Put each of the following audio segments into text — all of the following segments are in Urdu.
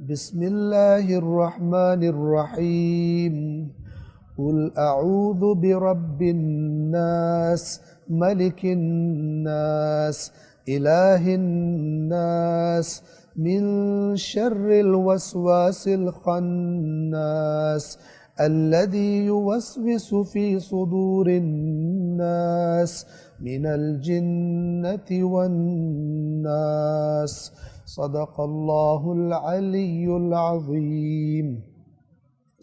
بسم اللہ الرحمن الرحیم قل اعوذ برب الناس ملک الناس الہ الناس من شر الوسواس الخناس الذي يوسوس في صدور الناس من الجنة والناس صدق اللہ العلی العظیم۔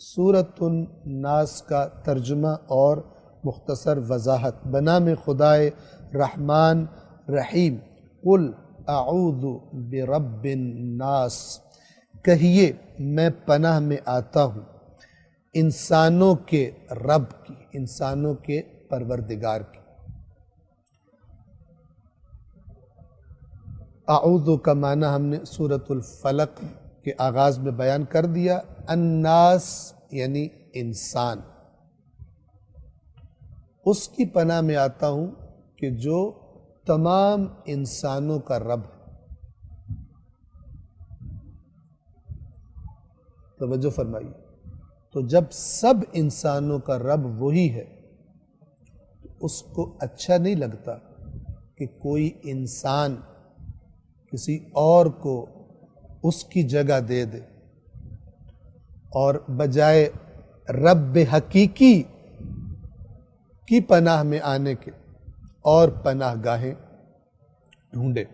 سورۃ الناس کا ترجمہ اور مختصر وضاحت۔ بنام خدائے رحمان رحیم۔ قل اعوذ برب الناس، کہیے میں پناہ میں آتا ہوں انسانوں کے رب کی، انسانوں کے پروردگار کی۔ اعوذ کا معنی ہم نے سورۃ الفلق کے آغاز میں بیان کر دیا۔ الناس یعنی انسان، اس کی پناہ میں آتا ہوں کہ جو تمام انسانوں کا رب ہے۔ توجہ فرمائیے، تو جب سب انسانوں کا رب وہی ہے تو اس کو اچھا نہیں لگتا کہ کوئی انسان کسی اور کو اس کی جگہ دے دے اور بجائے رب حقیقی کی پناہ میں آنے کے اور پناہ گاہیں ڈھونڈے۔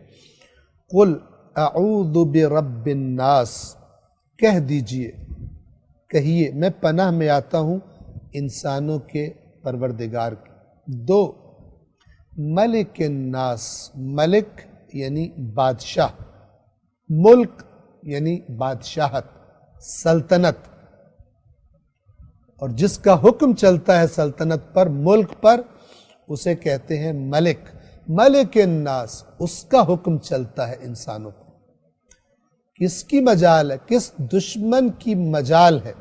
قل اعوذ برب الناس، کہہ دیجئے، کہیے میں پناہ میں آتا ہوں انسانوں کے پروردگار کی۔ دو، ملک الناس، ملک یعنی بادشاہ، ملک یعنی بادشاہت، سلطنت، اور جس کا حکم چلتا ہے سلطنت پر، ملک پر، اسے کہتے ہیں ملک۔ ملک الناس، اس کا حکم چلتا ہے انسانوں پر۔ کس کی مجال ہے، کس دشمن کی مجال ہے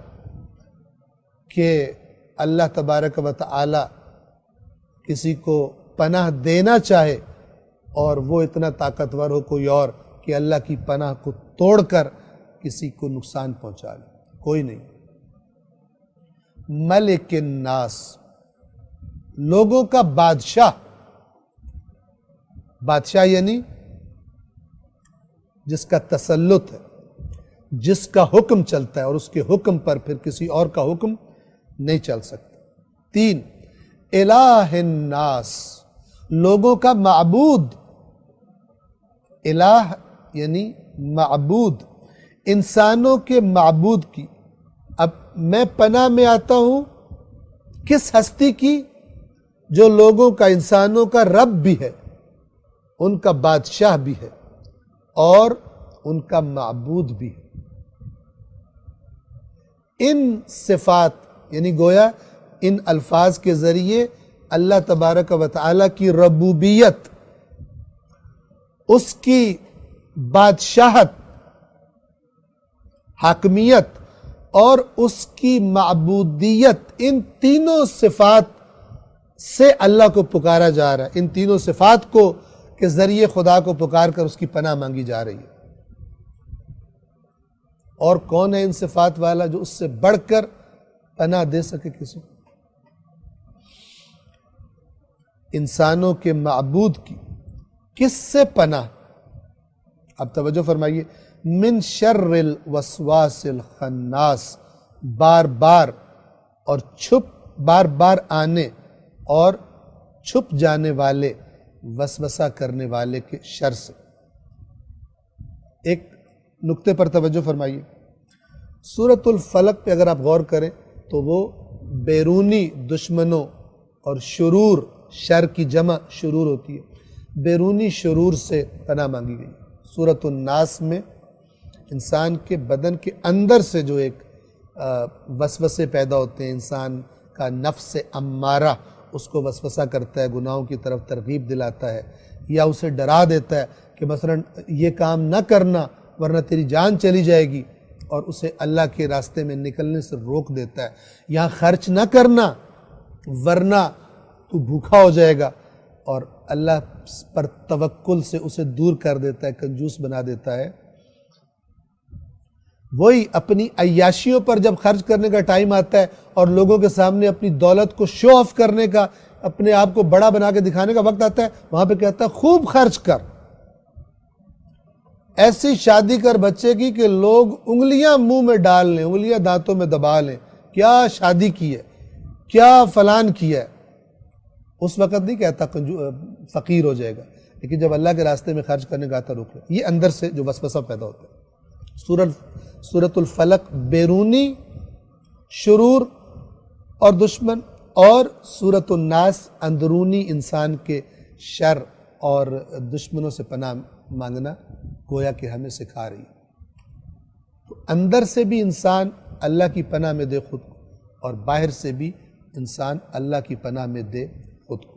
کہ اللہ تبارک و تعالی کسی کو پناہ دینا چاہے اور وہ اتنا طاقتور ہو کوئی اور کہ اللہ کی پناہ کو توڑ کر کسی کو نقصان پہنچا لے؟ کوئی نہیں۔ ملک الناس، لوگوں کا بادشاہ۔ بادشاہ یعنی جس کا تسلط ہے، جس کا حکم چلتا ہے اور اس کے حکم پر پھر کسی اور کا حکم نہیں چل سکتا۔ تین، الہ الناس، لوگوں کا معبود۔ الہ یعنی معبود، انسانوں کے معبود کی۔ اب میں پناہ میں آتا ہوں کس ہستی کی؟ جو لوگوں کا، انسانوں کا رب بھی ہے، ان کا بادشاہ بھی ہے اور ان کا معبود بھی ہے۔ ان صفات یعنی گویا ان الفاظ کے ذریعے اللہ تبارک و تعالی کی ربوبیت، اس کی بادشاہت، حاکمیت اور اس کی معبودیت، ان تینوں صفات سے اللہ کو پکارا جا رہا ہے۔ ان تینوں صفات کو کے ذریعے خدا کو پکار کر اس کی پناہ مانگی جا رہی ہے۔ اور کون ہے ان صفات والا جو اس سے بڑھ کر پناہ دے سکے کسی کو؟ انسانوں کے معبود کی۔ کس سے پناہ؟ اب توجہ فرمائیے، من شر الوسواس الخناس، بار بار اور بار بار آنے اور چھپ جانے والے وسوسہ کرنے والے کے شر سے۔ ایک نقطے پر توجہ فرمائیے، سورۃ الفلق پہ اگر آپ غور کریں تو وہ بیرونی دشمنوں اور شرور، شر کی جمع شرور ہوتی ہے، بیرونی شرور سے پناہ مانگی گئی۔ سورۃ الناس میں انسان کے بدن کے اندر سے جو ایک وسوسے پیدا ہوتے ہیں، انسان کا نفس امارہ اس کو وسوسہ کرتا ہے، گناہوں کی طرف ترغیب دلاتا ہے یا اسے ڈرا دیتا ہے کہ مثلا یہ کام نہ کرنا ورنہ تیری جان چلی جائے گی، اور اسے اللہ کے راستے میں نکلنے سے روک دیتا ہے۔ یہاں خرچ نہ کرنا ورنہ تو بھوکا ہو جائے گا، اور اللہ پر توکل سے اسے دور کر دیتا ہے، کنجوس بنا دیتا ہے۔ وہی اپنی عیاشیوں پر جب خرچ کرنے کا ٹائم آتا ہے اور لوگوں کے سامنے اپنی دولت کو شو آف کرنے کا، اپنے آپ کو بڑا بنا کے دکھانے کا وقت آتا ہے، وہاں پہ کہتا ہے خوب خرچ کر، ایسی شادی کر بچے کی کہ لوگ انگلیاں منہ میں ڈال لیں، انگلیاں دانتوں میں دبا لیں، کیا شادی کی ہے، کیا فلان کیا ہے۔ اس وقت نہیں کہتا فقیر ہو جائے گا، لیکن جب اللہ کے راستے میں خرچ کرنے کا آتا رک لے۔ یہ اندر سے جو وسوسہ پیدا ہوتا ہے۔ سورۃ الفلق بیرونی شرور اور دشمن، اور سورۃ الناس اندرونی انسان کے شر اور دشمنوں سے پناہ مانگنا گویا کہ ہمیں سکھا رہی ہے۔ تو اندر سے بھی انسان اللہ کی پناہ میں دے خود کو، اور باہر سے بھی انسان اللہ کی پناہ میں دے خود کو۔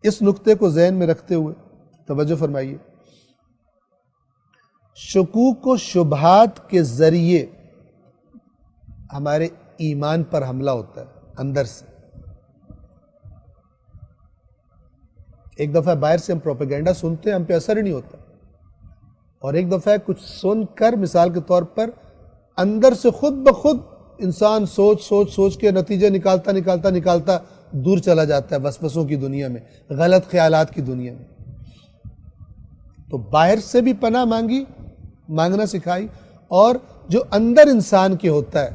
اس نقطے کو ذہن میں رکھتے ہوئے توجہ فرمائیے، شکوک و شبہات کے ذریعے ہمارے ایمان پر حملہ ہوتا ہے اندر سے۔ ایک دفعہ باہر سے ہم پروپیگنڈا سنتے ہیں، ہم پہ اثر ہی نہیں ہوتا، اور ایک دفعہ کچھ سن کر مثال کے طور پر اندر سے خود بخود انسان سوچ کے نتیجے نکالتا دور چلا جاتا ہے وسوسوں کی دنیا میں، غلط خیالات کی دنیا میں۔ تو باہر سے بھی پناہ مانگنا سکھائی، اور جو اندر انسان کے ہوتا ہے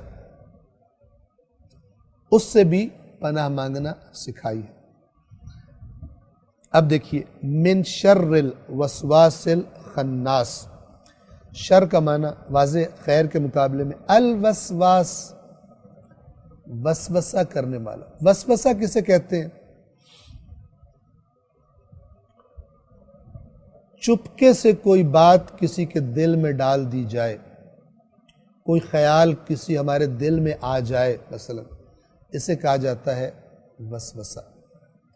اس سے بھی پناہ مانگنا سکھائی ہے۔ اب دیکھیے، من شر الوسواس الخناس، شر کا معنی واضح، خیر کے مقابلے میں الوسواس، وسوسہ کرنے والا۔ وسوسہ کسے کہتے ہیں؟ چپکے سے کوئی بات کسی کے دل میں ڈال دی جائے، کوئی خیال کسی ہمارے دل میں آ جائے، مثلا اسے کہا جاتا ہے وسوسہ۔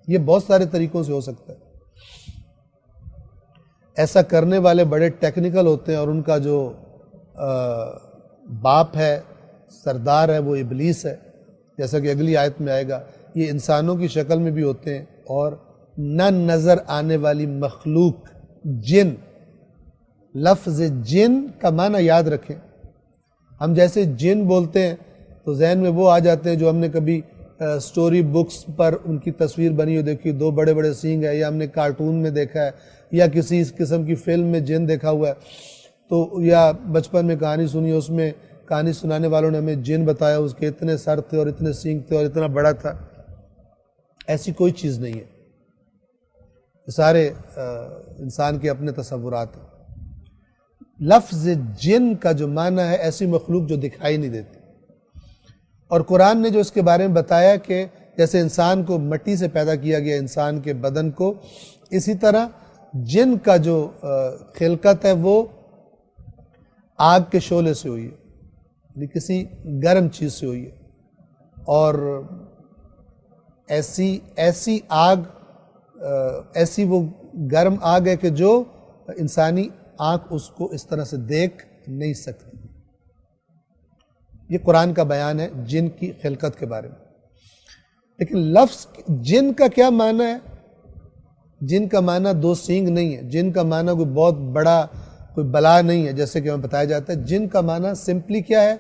یہ بہت سارے طریقوں سے ہو سکتا ہے۔ ایسا کرنے والے بڑے ٹیکنیکل ہوتے ہیں، اور ان کا جو باپ ہے، سردار ہے، وہ ابلیس ہے، جیسا کہ اگلی آیت میں آئے گا۔ یہ انسانوں کی شکل میں بھی ہوتے ہیں، اور نہ نظر آنے والی مخلوق، جن۔ لفظ جن کا معنی یاد رکھیں۔ ہم جیسے جن بولتے ہیں تو ذہن میں وہ آ جاتے ہیں جو ہم نے کبھی سٹوری بکس پر ان کی تصویر بنی ہوئی دیکھی، دو بڑے بڑے سینگ ہے، یا ہم نے کارٹون میں دیکھا ہے، یا کسی اس قسم کی فلم میں جن دیکھا ہوا ہے، تو یا بچپن میں کہانی سنی، اس میں کہانی سنانے والوں نے ہمیں جن بتایا، اس کے اتنے سر تھے اور اتنے سینگ تھے اور اتنا بڑا تھا۔ ایسی کوئی چیز نہیں ہے، یہ سارے انسان کے اپنے تصورات ہیں۔ لفظ جن کا جو معنی ہے ایسی مخلوق جو دکھائی نہیں دیتی، اور قرآن نے جو اس کے بارے میں بتایا کہ جیسے انسان کو مٹی سے پیدا کیا گیا، انسان کے بدن کو، اسی طرح جن کا جو خلقت ہے وہ آگ کے شعلے سے ہوئی ہے، یعنی کسی گرم چیز سے ہوئی ہے، اور ایسی آگ، ایسی وہ گرم آگ ہے کہ جو انسانی آنکھ اس کو اس طرح سے دیکھ نہیں سکتی۔ یہ قرآن کا بیان ہے جن کی خلقت کے بارے میں۔ لیکن لفظ جن کا کیا معنی ہے؟ جن کا معنی دو سینگ نہیں ہے، جن کا معنی کوئی بہت بڑا کوئی بلا نہیں ہے جیسے کہ ہمیں بتایا جاتا ہے۔ جن کا معنی سمپلی کیا ہے؟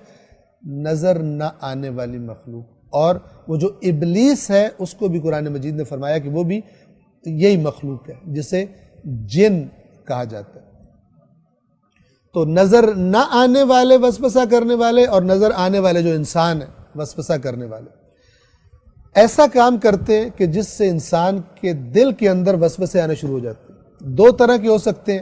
نظر نہ آنے والی مخلوق۔ اور وہ جو ابلیس ہے اس کو بھی قرآن مجید نے فرمایا کہ وہ بھی یہی مخلوق ہے جسے جن کہا جاتا ہے۔ تو نظر نہ آنے والے وسوسہ کرنے والے، اور نظر آنے والے جو انسان ہیں وسوسہ کرنے والے، ایسا کام کرتے ہیں کہ جس سے انسان کے دل کے اندر وسوسے آنے شروع ہو جاتے ہیں۔ دو طرح کے ہو سکتے ہیں۔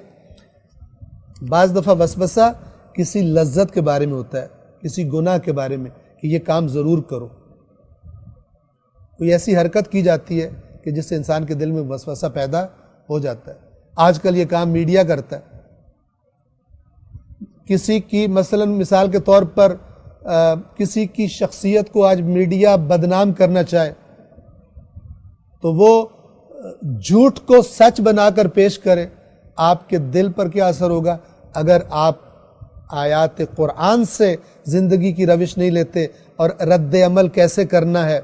بعض دفعہ وسوسہ کسی لذت کے بارے میں ہوتا ہے، کسی گناہ کے بارے میں، کہ یہ کام ضرور کرو۔ کوئی ایسی حرکت کی جاتی ہے کہ جس سے انسان کے دل میں وسوسہ پیدا ہو جاتا ہے۔ آج کل یہ کام میڈیا کرتا ہے۔ کسی کی مثلا مثال کے طور پر کسی کی شخصیت کو آج میڈیا بدنام کرنا چاہے تو وہ جھوٹ کو سچ بنا کر پیش کرے، آپ کے دل پر کیا اثر ہوگا؟ اگر آپ آیات قرآن سے زندگی کی روش نہیں لیتے اور رد عمل کیسے کرنا ہے،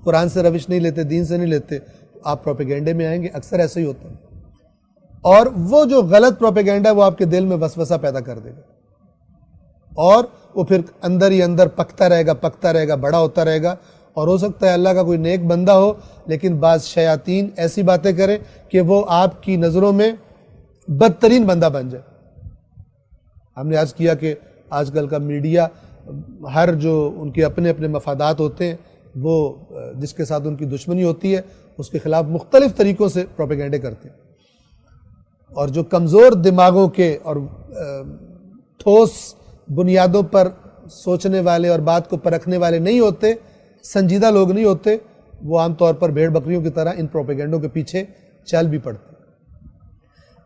قرآن سے روش نہیں لیتے، دین سے نہیں لیتے، آپ پروپیگنڈے میں آئیں گے. اکثر ایسے ہی ہوتا ہے. اور وہ جو غلط پروپیگنڈا ہے وہ آپ کے دل میں وسوسہ پیدا کر دے گا, اور وہ پھر اندر ہی اندر پکتا رہے گا, بڑا ہوتا رہے گا. اور ہو سکتا ہے اللہ کا کوئی نیک بندہ ہو, لیکن بعض شیاطین ایسی باتیں کریں کہ وہ آپ کی نظروں میں بدترین بندہ بن جائے. ہم نے عرض کیا کہ آج کل کا میڈیا, ہر جو ان کے اپنے اپنے مفادات ہوتے ہیں, وہ جس کے ساتھ ان کی دشمنی ہوتی ہے اس کے خلاف مختلف طریقوں سے پروپیگنڈے کرتے ہیں. اور جو کمزور دماغوں کے اور ٹھوس بنیادوں پر سوچنے والے اور بات کو پرکھنے والے نہیں ہوتے, سنجیدہ لوگ نہیں ہوتے, وہ عام طور پر بھیڑ بکریوں کی طرح ان پروپیگنڈوں کے پیچھے چل بھی پڑتے.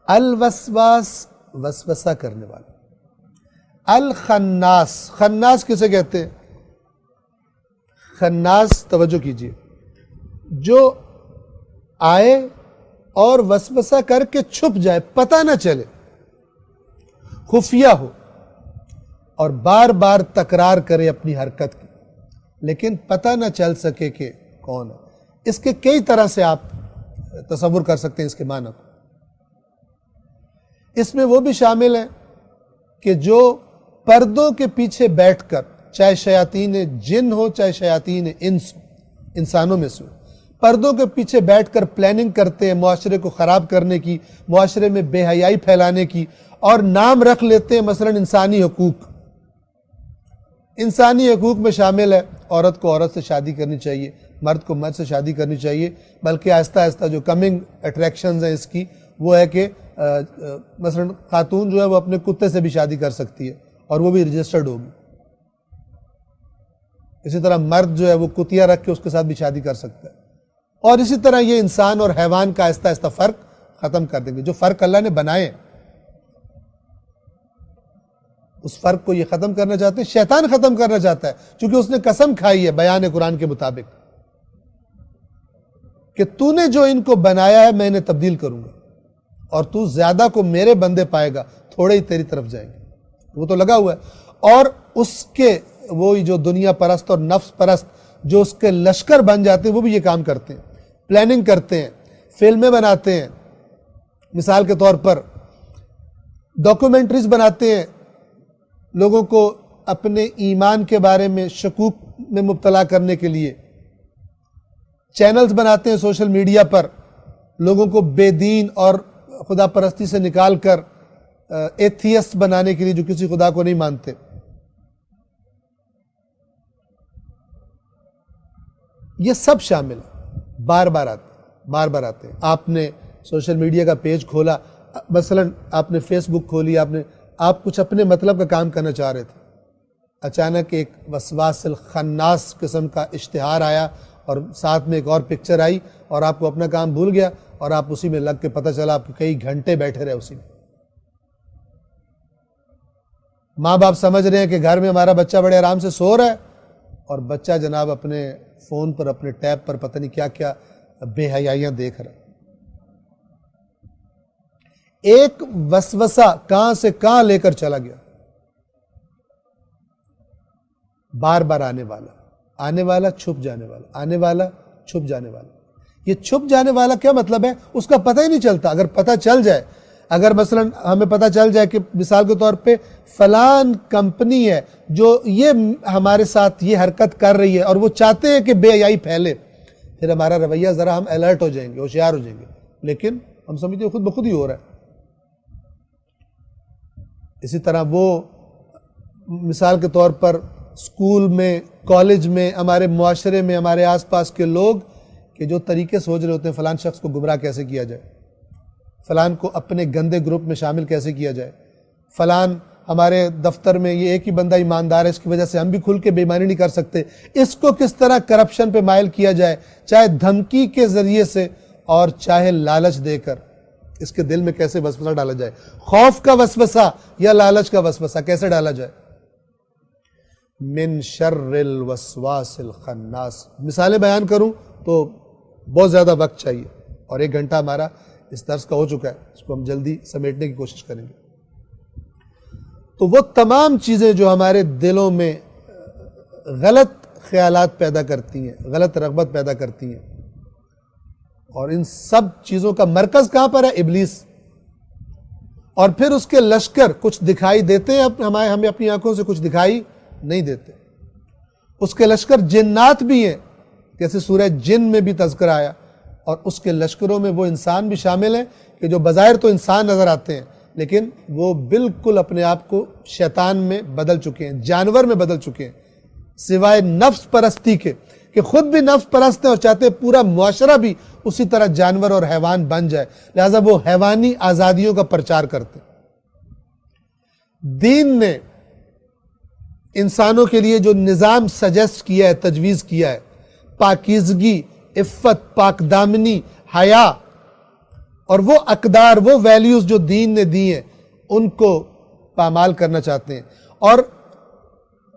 الوسواس, وسوسہ کرنے والا. الخناس, خناس کسے کہتے ہیں؟ خناس, توجہ کیجئے, جو آئے اور وسوسہ کر کے چھپ جائے, پتہ نہ چلے, خفیہ ہو, اور بار بار تکرار کرے اپنی حرکت کی, لیکن پتہ نہ چل سکے کہ کون ہے. اس کے کئی طرح سے آپ تصور کر سکتے ہیں اس کے معنی کو. اس میں وہ بھی شامل ہے کہ جو پردوں کے پیچھے بیٹھ کر, چاہے شیاطین جن ہو چاہے شیاطین انس ہو, انسانوں میں سے ہو, پردوں کے پیچھے بیٹھ کر پلاننگ کرتے ہیں معاشرے کو خراب کرنے کی, معاشرے میں بے حیائی پھیلانے کی, اور نام رکھ لیتے ہیں مثلا انسانی حقوق. انسانی حقوق میں شامل ہے عورت کو عورت سے شادی کرنی چاہیے, مرد کو مرد سے شادی کرنی چاہیے, بلکہ آہستہ آہستہ جو کمنگ اٹریکشنز ہیں اس کی وہ ہے کہ مثلا خاتون جو ہے وہ اپنے کتے سے بھی شادی کر سکتی ہے اور وہ بھی رجسٹرڈ ہوگی. اسی طرح مرد جو ہے وہ کتیا رکھ کے اس کے ساتھ بھی شادی کر سکتا ہے. اور اسی طرح یہ انسان اور حیوان کا آہستہ آہستہ فرق ختم کر دیں گے. جو فرق اللہ نے بنائے اس فرق کو یہ ختم کرنا چاہتے ہیں, شیطان ختم کرنا چاہتا ہے, چونکہ اس نے قسم کھائی ہے بیان قرآن کے مطابق کہ تو نے جو ان کو بنایا ہے میں انہیں تبدیل کروں گا, اور تو زیادہ کو میرے بندے پائے گا, تھوڑے ہی تیری طرف جائیں گے. وہ تو لگا ہوا ہے. اور اس کے وہی جو دنیا پرست اور نفس پرست جو اس کے لشکر بن جاتے ہیں وہ بھی یہ کام کرتے ہیں, پلاننگ کرتے ہیں, فلمیں بناتے ہیں, مثال کے طور پر ڈاکومنٹریز بناتے ہیں, لوگوں کو اپنے ایمان کے بارے میں شکوک میں مبتلا کرنے کے لیے چینلز بناتے ہیں سوشل میڈیا پر, لوگوں کو بے دین اور خدا پرستی سے نکال کر ایتھیسٹ بنانے کے لیے جو کسی خدا کو نہیں مانتے. یہ سب شامل ہے, بار بار آتے ہیں. آپ نے سوشل میڈیا کا پیج کھولا, مثلا آپ نے فیس بک کھولی, آپ کچھ اپنے مطلب کا کام کرنا چاہ رہے تھے, اچانک ایک وسواس الخناس قسم کا اشتہار آیا اور ساتھ میں ایک اور پکچر آئی, اور آپ کو اپنا کام بھول گیا اور آپ اسی میں لگ کے پتہ چلا آپ کئی گھنٹے بیٹھے رہے اسی میں. ماں باپ سمجھ رہے ہیں کہ گھر میں ہمارا بچہ بڑے آرام سے سو رہا ہے, اور بچہ جناب اپنے فون پر, اپنے ٹیب پر پتہ نہیں کیا کیا بے حیائیاں دیکھ رہا ہے. ایک وسوسہ کہاں سے کہاں لے کر چلا گیا, بار بار آنے والا چھپ جانے والا, آنے والا چھپ جانے والا. یہ چھپ جانے والا کیا مطلب ہے؟ اس کا پتہ ہی نہیں چلتا. اگر پتہ چل جائے, اگر مثلا ہمیں پتہ چل جائے کہ مثال کے طور پہ فلان کمپنی ہے جو یہ ہمارے ساتھ یہ حرکت کر رہی ہے اور وہ چاہتے ہیں کہ بے حیائی پھیلے, پھر ہمارا رویہ ذرا ہم الرٹ ہو جائیں گے, ہوشیار ہو جائیں گے, لیکن ہم سمجھتے ہیں خود بخود ہی ہو رہا ہے. اسی طرح وہ مثال کے طور پر اسکول میں, کالج میں, ہمارے معاشرے میں, ہمارے آس پاس کے لوگ کہ جو طریقے سوچ رہے ہوتے ہیں فلان شخص کو گمراہ کیسے کیا جائے, فلان کو اپنے گندے گروپ میں شامل کیسے کیا جائے, فلان ہمارے دفتر میں یہ ایک ہی بندہ ایماندار ہے اس کی وجہ سے ہم بھی کھل کے بے ایمانی نہیں کر سکتے, اس کو کس طرح کرپشن پہ مائل کیا جائے, چاہے دھمکی کے ذریعے سے اور چاہے لالچ دے کر اس کے دل میں کیسے وسوسہ ڈالا جائے, خوف کا وسوسہ یا لالچ کا وسوسہ کیسے ڈالا جائے. من شر الوسواس الخناس. مثالیں بیان کروں تو بہت زیادہ وقت چاہیے, اور 1 گھنٹہ ہمارا اس درس کا ہو چکا ہے, اس کو ہم جلدی سمیٹنے کی کوشش کریں گے. تو وہ تمام چیزیں جو ہمارے دلوں میں غلط خیالات پیدا کرتی ہیں, غلط رغبت پیدا کرتی ہیں, اور ان سب چیزوں کا مرکز کہاں پر ہے؟ ابلیس. اور پھر اس کے لشکر کچھ دکھائی دیتے ہیں ہمیں اپنی آنکھوں سے، کچھ دکھائی نہیں دیتے. اس کے لشکر جنات بھی ہیں، جیسے سورہ جن میں بھی تذکرہ آیا، اور اس کے لشکروں میں وہ انسان بھی شامل ہیں کہ جو بظاہر تو انسان نظر آتے ہیں لیکن وہ بالکل اپنے آپ کو شیطان میں بدل چکے ہیں، جانور میں بدل چکے ہیں، سوائے نفس پرستی کے، کہ خود بھی نفس پرست ہیں اور چاہتے ہیں پورا معاشرہ بھی اسی طرح جانور اور حیوان بن جائے، لہذا وہ حیوانی آزادیوں کا پرچار کرتے ہیں. دین نے انسانوں کے لیے جو نظام سجیسٹ کیا ہے، تجویز کیا ہے، پاکیزگی، عفت، پاک دامنی، حیا، اور وہ اقدار، وہ ویلیوز جو دین نے دی ہیں ان کو پامال کرنا چاہتے ہیں. اور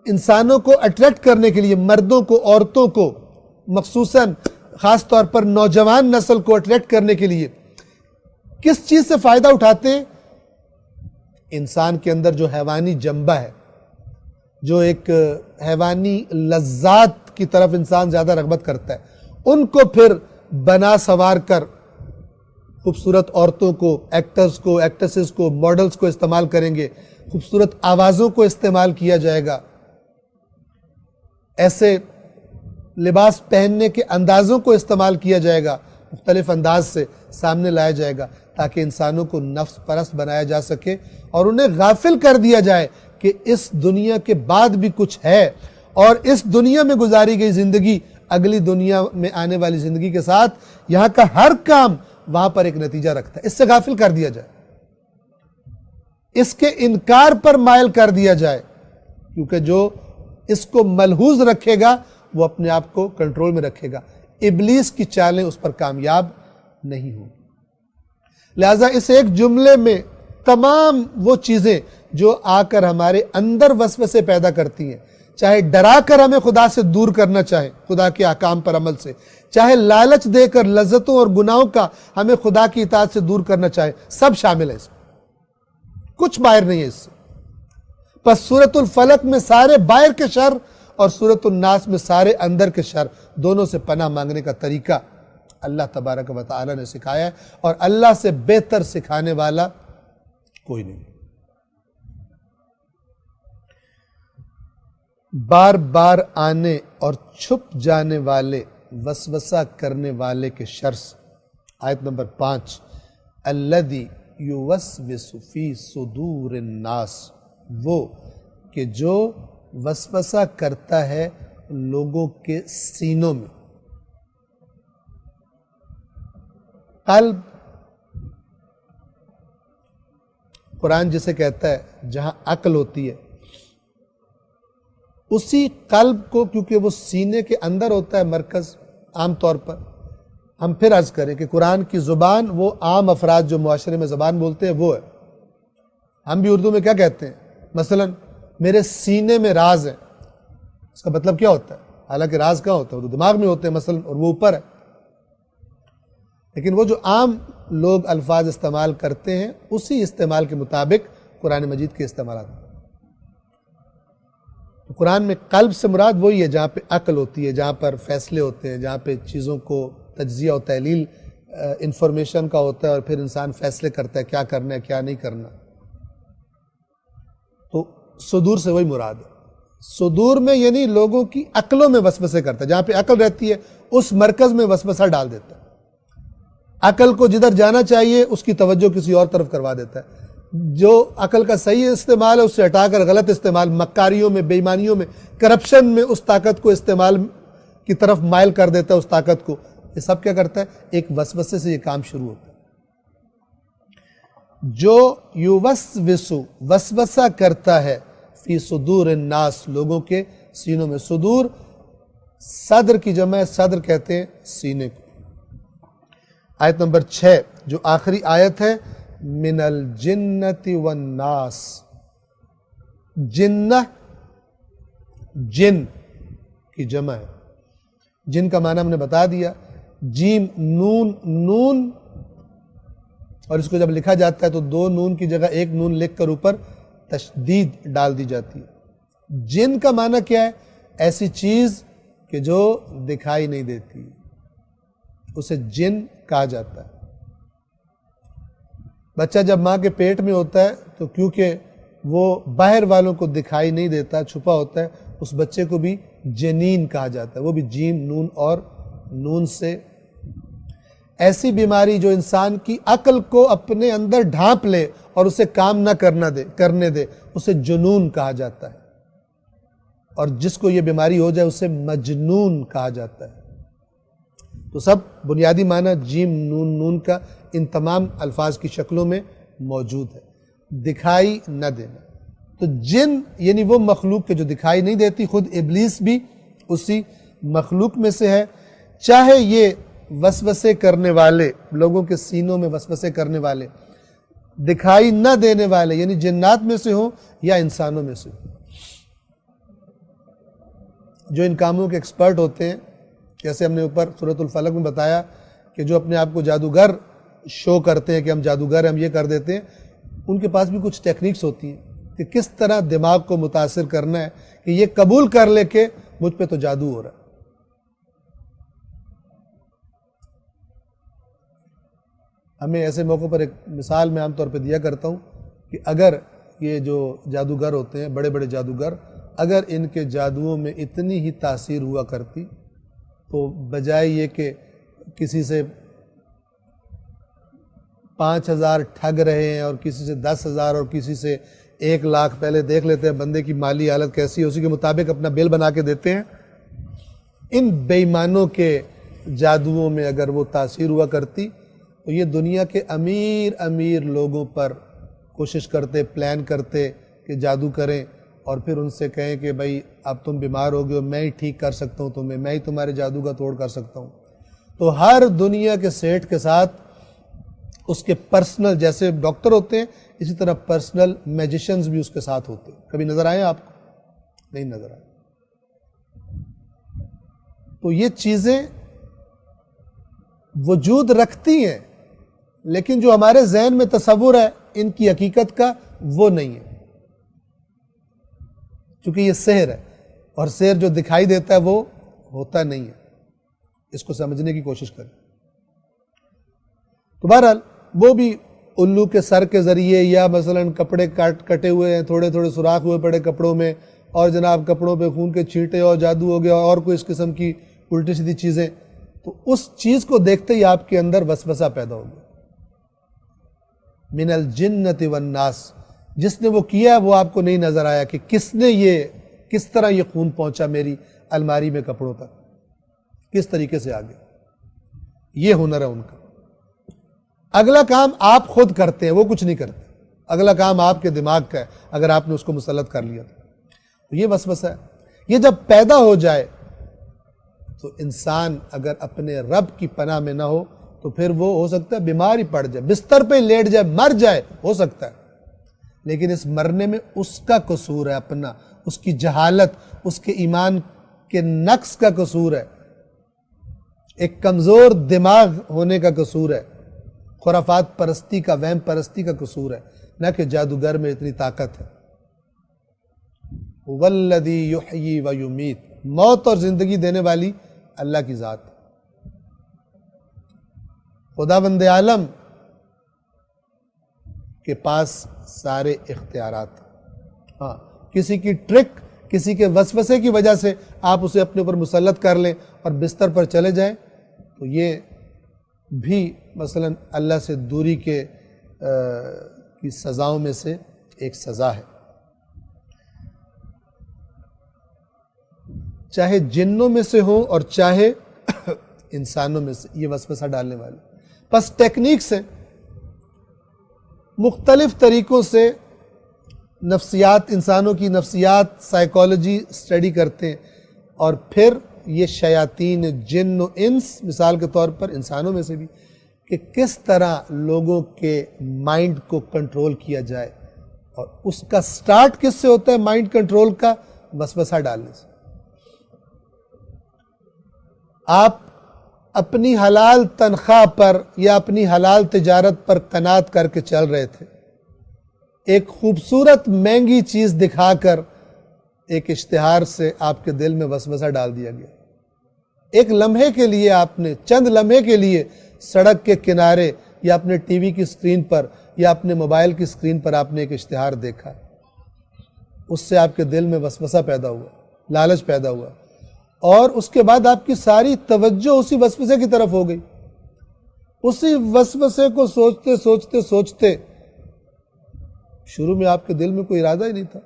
انسانوں کو اٹریکٹ کرنے کے لیے، مردوں کو، عورتوں کو، مخصوصاً خاص طور پر نوجوان نسل کو اٹریکٹ کرنے کے لیے کس چیز سے فائدہ اٹھاتے ہیں؟ انسان کے اندر جو حیوانی جنبہ ہے، جو ایک حیوانی لذات کی طرف انسان زیادہ رغبت کرتا ہے، ان کو پھر بنا سوار کر خوبصورت عورتوں کو، ایکٹرز کو، ایکٹریسز کو، ماڈلز کو استعمال کریں گے، خوبصورت آوازوں کو استعمال کیا جائے گا، ایسے لباس پہننے کے اندازوں کو استعمال کیا جائے گا، مختلف انداز سے سامنے لایا جائے گا تاکہ انسانوں کو نفس پرست بنایا جا سکے اور انہیں غافل کر دیا جائے کہ اس دنیا کے بعد بھی کچھ ہے، اور اس دنیا میں گزاری گئی زندگی اگلی دنیا میں آنے والی زندگی کے ساتھ یہاں کا ہر کام وہاں پر ایک نتیجہ رکھتا ہے. اس سے غافل کر دیا جائے، اس کے انکار پر مائل کر دیا جائے، کیونکہ جو اس کو ملحوظ رکھے گا وہ اپنے آپ کو کنٹرول میں رکھے گا. ابلیس کی چالیں اس پر کامیاب نہیں ہوں. لہذا اس ایک جملے میں تمام وہ چیزیں جو آ کر ہمارے اندر وسوسے پیدا کرتی ہیں، چاہے ڈرا کر ہمیں خدا سے دور کرنا چاہے، خدا کے احکام پر عمل سے، چاہے لالچ دے کر لذتوں اور گناہوں کا ہمیں خدا کی اطاعت سے دور کرنا چاہے، سب شامل ہے اس میں، کچھ باہر نہیں ہے اس سے. پس سورۃ الفلق میں سارے باہر کے شر اور سورۃ الناس میں سارے اندر کے شر، دونوں سے پناہ مانگنے کا طریقہ اللہ تبارک و تعالی نے سکھایا ہے، اور اللہ سے بہتر سکھانے والا کوئی نہیں. بار بار آنے اور چھپ جانے والے وسوسہ کرنے والے کے شر سے. آیت نمبر 5، الذی یوسوس فی صدور الناس، وہ کہ جو وسوسہ کرتا ہے لوگوں کے سینوں میں. قلب قرآن جسے کہتا ہے جہاں عقل ہوتی ہے، اسی قلب کو، کیونکہ وہ سینے کے اندر ہوتا ہے مرکز عام طور پر. ہم پھر عرض کریں کہ قرآن کی زبان وہ عام افراد جو معاشرے میں زبان بولتے ہیں وہ ہے. ہم بھی اردو میں کیا کہتے ہیں؟ مثلا میرے سینے میں راز ہے، اس کا مطلب کیا ہوتا ہے؟ حالانکہ راز کہاں ہوتا ہے؟ وہ دماغ میں ہوتے ہیں مثلا، اور وہ اوپر ہے. لیکن وہ جو عام لوگ الفاظ استعمال کرتے ہیں اسی استعمال کے مطابق قرآن مجید کے استعمالات. قرآن میں قلب سے مراد وہی ہے جہاں پہ عقل ہوتی ہے، جہاں پر فیصلے ہوتے ہیں، جہاں پہ چیزوں کو تجزیہ و تحلیل انفارمیشن کا ہوتا ہے، اور پھر انسان فیصلے کرتا ہے کیا کرنا ہے کیا نہیں کرنا. تو صدور سے وہی مراد ہے. صدور میں یعنی لوگوں کی عقلوں میں وسوسے کرتا ہے، جہاں پہ عقل رہتی ہے اس مرکز میں وسوسہ ڈال دیتا ہے. عقل کو جدھر جانا چاہیے اس کی توجہ کسی اور طرف کروا دیتا ہے. جو عقل کا صحیح استعمال ہے اس سے ہٹا کر غلط استعمال، مکاریوں میں، بے ایمانیوں میں، کرپشن میں اس طاقت کو استعمال کی طرف مائل کر دیتا ہے. اس طاقت کو یہ سب کیا کرتا ہے؟ ایک وسوسے سے یہ کام شروع ہوتا ہے. جو یوسوس وسوسہ کرتا ہے فی صدور الناس، لوگوں کے سینوں میں. صدور صدر کی جمع ہے، صدر کہتے ہیں سینے کو. آیت نمبر 6 جو آخری آیت ہے، من الجنت والناس. جنہ جن کی جمع ہے. جن کا معنی ہم نے بتا دیا، جیم نون نون، اور اس کو جب لکھا جاتا ہے تو 2 نون کی جگہ 1 نون لکھ کر اوپر تشدید ڈال دی جاتی ہے. جن کا معنی کیا ہے؟ ایسی چیز کہ جو دکھائی نہیں دیتی، اسے جن کہا جاتا ہے۔ بچہ جب ماں کے پیٹ میں ہوتا ہے تو کیونکہ وہ باہر والوں کو دکھائی نہیں دیتا، چھپا ہوتا ہے، اس بچے کو بھی جنین کہا جاتا ہے، وہ بھی جیم نون اور نون سے۔ ایسی بیماری جو انسان کی عقل کو اپنے اندر ڈھانپ لے اور اسے کام نہ کرنے دے، اسے جنون کہا جاتا ہے، اور جس کو یہ بیماری ہو جائے اسے مجنون کہا جاتا ہے۔ تو سب بنیادی معنی جیم نون نون کا ان تمام الفاظ کی شکلوں میں موجود ہے۔ دکھائی نہ دینا، تو جن یعنی وہ مخلوق کے جو دکھائی نہیں دیتی، خود ابلیس بھی اسی مخلوق میں سے ہے۔ چاہے یہ وسوسے کرنے والے، لوگوں کے سینوں میں وسوسے کرنے والے، دکھائی نہ دینے والے یعنی جنات میں سے ہوں یا انسانوں میں سے ہوں، جو ان کاموں کے ایکسپرٹ ہوتے ہیں، جیسے ہم نے اوپر سورۃ الفلق میں بتایا کہ جو اپنے آپ کو جادوگر شو کرتے ہیں کہ ہم جادوگر ہیں، ہم یہ کر دیتے ہیں، ان کے پاس بھی کچھ ٹیکنیکس ہوتی ہیں کہ کس طرح دماغ کو متاثر کرنا ہے کہ یہ قبول کر لے کہ مجھ پہ تو جادو ہو رہا ہے۔ ہمیں ایسے موقع پر ایک مثال میں عام طور پہ دیا کرتا ہوں کہ اگر یہ جو جادوگر ہوتے ہیں، بڑے بڑے جادوگر، اگر ان کے جادوؤں میں اتنی ہی تاثیر ہوا کرتی تو بجائے یہ کہ کسی سے 5,000 ٹھگ رہے ہیں اور کسی سے 10,000 اور کسی سے 1,00,000 پہلے دیکھ لیتے ہیں بندے کی مالی حالت کیسی ہے، اسی کے مطابق اپنا بل بنا کے دیتے ہیں، ان بے ایمانوں کے جادوؤں میں اگر وہ تاثیر ہوا کرتی تو یہ دنیا کے امیر لوگوں پر کوشش کرتے، پلان کرتے کہ جادو کریں، اور پھر ان سے کہیں کہ بھائی اب تم بیمار ہو گئے ہو، میں ہی ٹھیک کر سکتا ہوں تمہیں، میں ہی تمہارے جادو کا توڑ کر سکتا ہوں۔ تو ہر دنیا کے سیٹ کے ساتھ اس کے پرسنل، جیسے ڈاکٹر ہوتے ہیں اسی طرح پرسنل میجیشنز بھی اس کے ساتھ ہوتے ہیں۔ کبھی نظر آئے آپ کو؟ نہیں نظر آئے۔ تو یہ چیزیں وجود رکھتی ہیں، لیکن جو ہمارے ذہن میں تصور ہے ان کی حقیقت کا، وہ نہیں ہے، کیونکہ یہ سحر ہے، اور سحر جو دکھائی دیتا ہے وہ ہوتا نہیں ہے۔ اس کو سمجھنے کی کوشش کریں۔ تو بہرحال وہ بھی الو کے سر کے ذریعے، یا مثلا کپڑے کٹے ہوئے ہیں، تھوڑے تھوڑے سوراخ ہوئے پڑے کپڑوں میں، اور جناب کپڑوں پہ خون کے چھینٹے اور جادو ہو گیا اور کوئی اس قسم کی الٹی سیدھی چیزیں، تو اس چیز کو دیکھتے ہی آپ کے اندر وسوسہ پیدا ہو گیا۔ من الجنت والناس، جس نے وہ کیا وہ آپ کو نہیں نظر آیا کہ کس طرح یہ خون پہنچا میری الماری میں کپڑوں تک، کس طریقے سے آگے۔ یہ ہنر ہے ان کا۔ اگلا کام آپ خود کرتے ہیں، وہ کچھ نہیں کرتے، اگلا کام آپ کے دماغ کا ہے اگر آپ نے اس کو مسلط کر لیا تو یہ وسوسہ ہے۔ یہ جب پیدا ہو جائے تو انسان اگر اپنے رب کی پناہ میں نہ ہو تو پھر وہ ہو سکتا ہے بیمار ہی پڑ جائے، بستر پہ لیٹ جائے، مر جائے، ہو سکتا ہے، لیکن اس مرنے میں اس کا قصور ہے اپنا، اس کی جہالت، اس کے ایمان کے نقص کا قصور ہے، ایک کمزور دماغ ہونے کا قصور ہے، خرافات پرستی کا، وہم پرستی کا قصور ہے، نہ کہ جادوگر میں اتنی طاقت ہے۔ والذی یحیی و یمیت، موت اور زندگی دینے والی اللہ کی ذات، خداوند عالم کے پاس سارے اختیارات۔ ہاں، کسی کی ٹرک، کسی کے وسوسے کی وجہ سے آپ اسے اپنے اوپر مسلط کر لیں اور بستر پر چلے جائیں تو یہ بھی مثلا اللہ سے دوری کی سزاؤں میں سے ایک سزا ہے۔ چاہے جنوں میں سے ہوں اور چاہے انسانوں میں سے، یہ وسوسہ ڈالنے والے۔ بس ٹیکنیکس ہیں، مختلف طریقوں سے نفسیات، انسانوں کی نفسیات، سائیکالوجی اسٹڈی کرتے ہیں، اور پھر یہ شیاطین جن و انس، مثال کے طور پر انسانوں میں سے بھی، کہ کس طرح لوگوں کے مائنڈ کو کنٹرول کیا جائے، اور اس کا سٹارٹ کس سے ہوتا ہے مائنڈ کنٹرول کا؟ وسوسہ ڈالنے سے۔ آپ اپنی حلال تنخواہ پر یا اپنی حلال تجارت پر قناعت کر کے چل رہے تھے، ایک خوبصورت مہنگی چیز دکھا کر ایک اشتہار سے آپ کے دل میں وسوسہ ڈال دیا گیا، ایک لمحے کے لیے آپ نے، چند لمحے کے لیے سڑک کے کنارے یا اپنے ٹی وی کی سکرین پر یا اپنے موبائل کی سکرین پر آپ نے ایک اشتہار دیکھا، اس سے آپ کے دل میں وسوسہ پیدا ہوا، لالچ پیدا ہوا، اور اس کے بعد آپ کی ساری توجہ اسی وسوسے کی طرف ہو گئی. اسی وسوسے کو سوچتے سوچتے سوچتے شروع میں آپ کے دل میں کوئی ارادہ ہی نہیں تھا،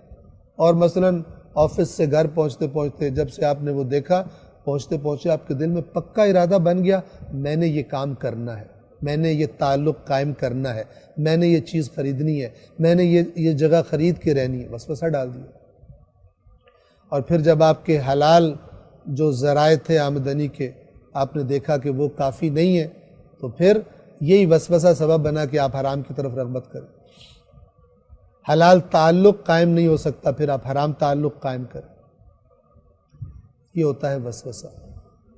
اور مثلاً آفس سے گھر پہنچتے پہنچتے جب سے آپ نے وہ دیکھا، پہنچتے پہنچتے آپ کے دل میں پکا ارادہ بن گیا، میں نے یہ کام کرنا ہے، میں نے یہ تعلق قائم کرنا ہے، میں نے یہ چیز خریدنی ہے، میں نے یہ جگہ خرید کے رہنی ہے. وسوسہ ڈال دیا. اور پھر جب آپ کے حلال جو ذرائع تھے آمدنی کے آپ نے دیکھا کہ وہ کافی نہیں ہے، تو پھر یہی وسوسہ سبب بنا کہ آپ حرام کی طرف رغبت کریں. حلال تعلق قائم نہیں ہو سکتا، پھر آپ حرام تعلق قائم کریں. یہ ہوتا ہے وسوسہ.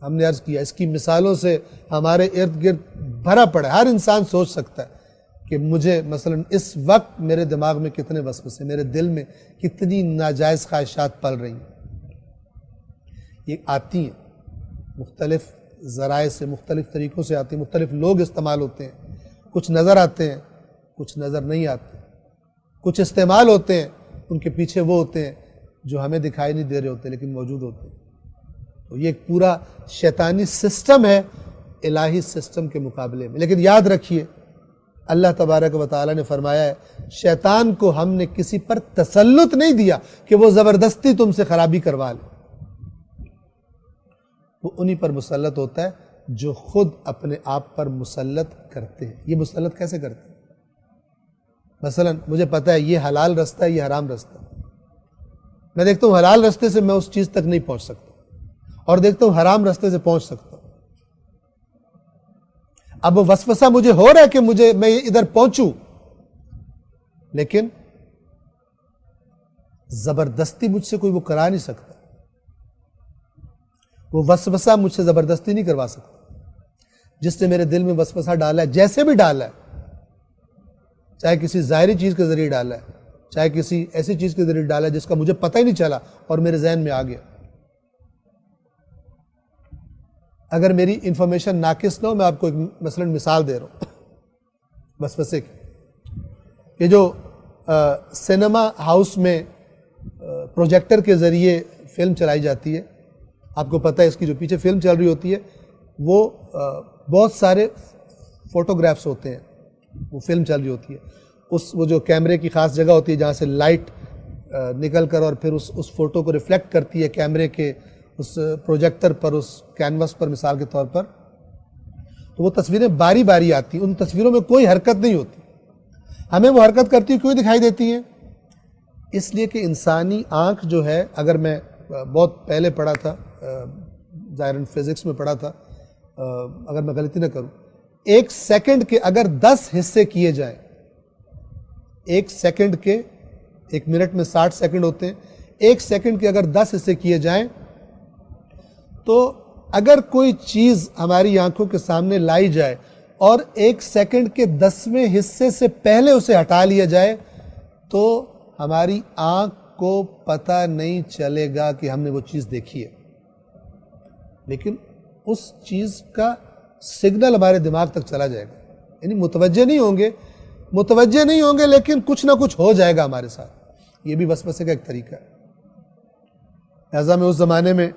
ہم نے عرض کیا اس کی مثالوں سے ہمارے ارد گرد بھرا پڑا ہے. ہر انسان سوچ سکتا ہے کہ مجھے مثلا اس وقت میرے دماغ میں کتنے وسوسے، میرے دل میں کتنی ناجائز خواہشات پل رہی ہیں. یہ آتی ہیں مختلف ذرائع سے، مختلف طریقوں سے آتی ہیں، مختلف لوگ استعمال ہوتے ہیں. کچھ نظر آتے ہیں، کچھ نظر نہیں آتے. کچھ استعمال ہوتے ہیں، ان کے پیچھے وہ ہوتے ہیں جو ہمیں دکھائی نہیں دے رہے ہوتے لیکن موجود ہوتے ہیں. تو یہ ایک پورا شیطانی سسٹم ہے الہی سسٹم کے مقابلے میں. لیکن یاد رکھیے اللہ تبارک و تعالی نے فرمایا ہے شیطان کو ہم نے کسی پر تسلط نہیں دیا کہ وہ زبردستی تم سے خرابی کروا لے. وہ انہی پر مسلط ہوتا ہے جو خود اپنے آپ پر مسلط کرتے ہیں. یہ مسلط کیسے کرتے ہیں؟ مثلا مجھے پتہ ہے یہ حلال رستہ ہے، یہ حرام رستہ ہے. میں دیکھتا ہوں حلال رستے سے میں اس چیز تک نہیں پہنچ سکتا، اور دیکھتا ہوں حرام رستے سے پہنچ سکتا ہوں. اب وہ وسوسہ مجھے ہو رہا ہے کہ میں ادھر پہنچوں، لیکن زبردستی مجھ سے کوئی وہ کرا نہیں سکتا. وہ وسوسہ مجھ سے زبردستی نہیں کروا سکتا. جس نے میرے دل میں وسوسہ ڈالا ہے، جیسے بھی ڈالا ہے، چاہے کسی ظاہری چیز کے ذریعے ڈالا ہے، چاہے کسی ایسی چیز کے ذریعے ڈالا ہے جس کا مجھے پتہ ہی نہیں چلا اور میرے ذہن میں آ گیا. اگر میری انفارمیشن ناقص نہ ہو، میں آپ کو ایک مثلا مثال دے رہا ہوں وسوسے کی. یہ جو سینما ہاؤس میں پروجیکٹر کے ذریعے فلم چلائی جاتی ہے، آپ کو پتہ ہے اس کی جو پیچھے فلم چل رہی ہوتی ہے وہ بہت سارے فوٹوگرافس ہوتے ہیں. وہ فلم چل رہی ہوتی ہے، وہ جو کیمرے کی خاص جگہ ہوتی ہے جہاں سے لائٹ نکل کر اور پھر اس فوٹو کو ریفلیکٹ کرتی ہے کیمرے کے اس پروجیکٹر پر، اس کینوس پر مثال کے طور پر. تو وہ تصویریں باری باری آتی ہیں، ان تصویروں میں کوئی حرکت نہیں ہوتی. ہمیں وہ حرکت کرتی کیوں دکھائی دیتی ہیں؟ اس لیے کہ انسانی آنکھ جو ہے، اگر میں بہت پہلے پڑھا تھا ظاہراً فزکس میں پڑھا تھا، اگر میں غلطی نہ کروں، ایک سیکنڈ کے اگر 10 حصے کیے جائیں، ایک سیکنڈ کے، ایک منٹ میں 60 سیکنڈ ہوتے ہیں، ایک سیکنڈ کے اگر 10 حصے کیے جائیں تو اگر کوئی چیز ہماری آنکھوں کے سامنے لائی جائے اور ایک سیکنڈ کے 10ویں حصے سے پہلے اسے ہٹا لیا جائے تو ہماری آنکھ کو پتہ نہیں چلے گا کہ ہم نے وہ چیز دیکھی ہے. لیکن اس چیز کا سگنل ہمارے دماغ تک چلا جائے گا. یعنی متوجہ نہیں ہوں گے لیکن کچھ نہ کچھ ہو جائے گا ہمارے ساتھ. یہ بھی وسوسے کا ایک طریقہ ہے. لہذا میں اس زمانے میں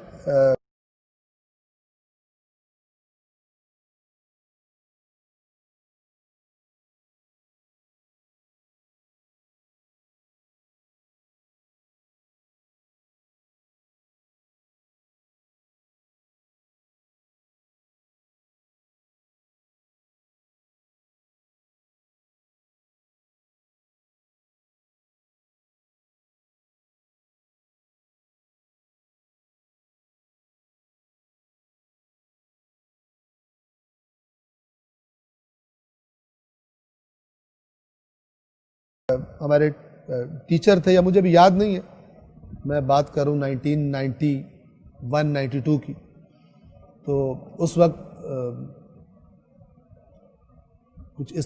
ہمارے ٹیچر تھے، یا مجھے بھی یاد نہیں ہے، میں بات کروں 1991-92 کی، تو اس وقت کچھ اس